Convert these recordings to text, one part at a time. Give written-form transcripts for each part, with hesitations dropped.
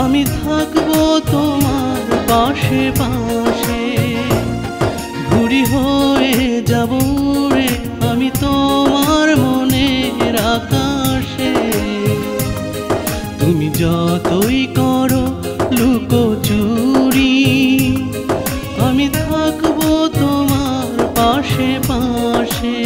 আমি থাকবো তোমার পাশে পাশে, ঘুড়ি হয়ে যাব রে আমি তোমার মনের আকাশে। তুমি যতই করো লুকোচুরি, আমি থাকবো তোমার পাশে পাশে।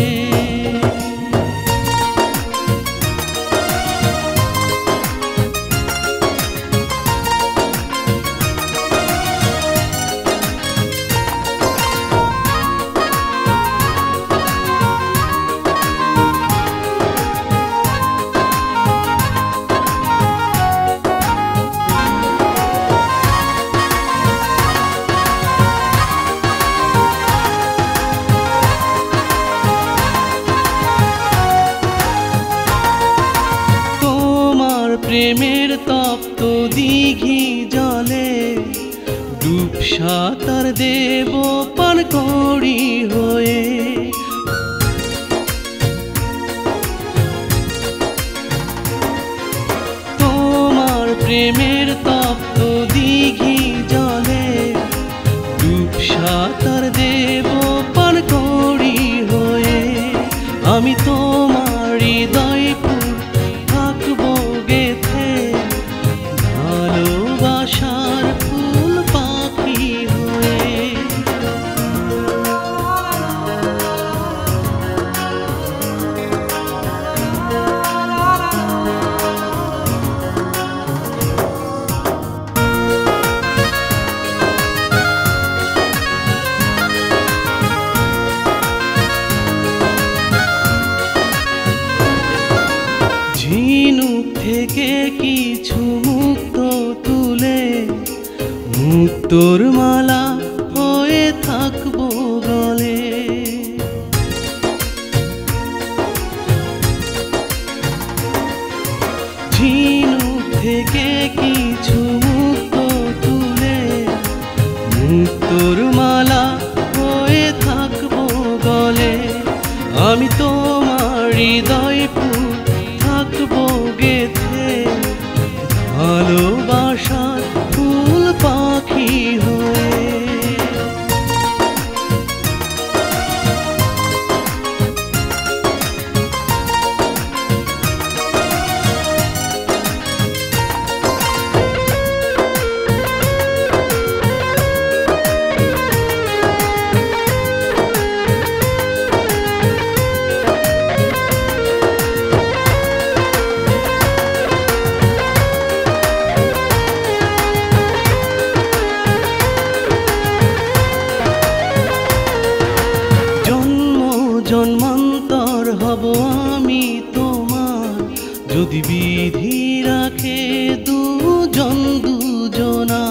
প্রেমের তপ্ত দিঘি জলে ডুব সাঁতার দেব পান করি হয়ে। তোমার প্রেমের তপ্ত দিঘি জলে ডুব সাঁতার দেব পান করি হয়ে। আমি তোমার হৃদয় থাকবো গেথে ভালোবাসার ফুল পাখি হয়ে। ঝিনুক থেকে কিছু মুক্ত তুলে মুক্তোর মালা হয়ে থাকবো গলে। ঝিনুক থেকে কিছু মুক্ত তুলে মুক্তোর মালা হয়ে থাকবো গলে। আমি তোমার হৃদয় থাকবো গেথে ভালোবাসার ফুল পাখি হয়ে। জন্মান্তর হব আমি তোমার, যদি বিধি রাখে দুজন দুজনা।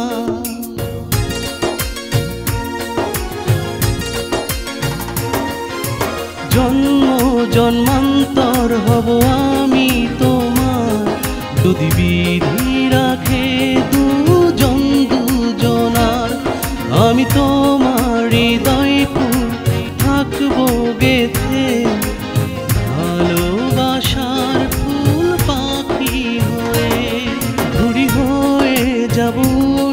জন্মান্তর হব আমি তোমার, যদি বিধি রাখে দুজন দুজনার। আমি তোমার হৃদয় থাকবো গেথে ভালোবাসার ফুল পাখি হয়ে। ঘুড়ি হয়ে যাব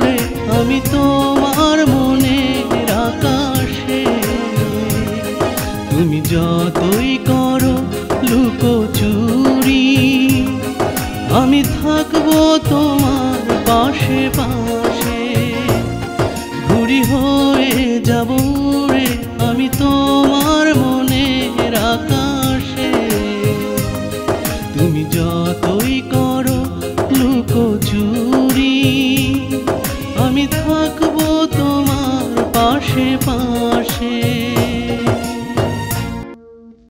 রে আমি তোমার মনের আকাশে। তুমি যতই করো লুকোচুরি, আমি থাকবো তোমার পাশে পাশে। ঘুড়ি হয়ে যাব রে আমি তোমার মনের আকাশে। তুমি যতই করো লুকোচুরি, আমি থাকবো তোমার পাশে পাশে।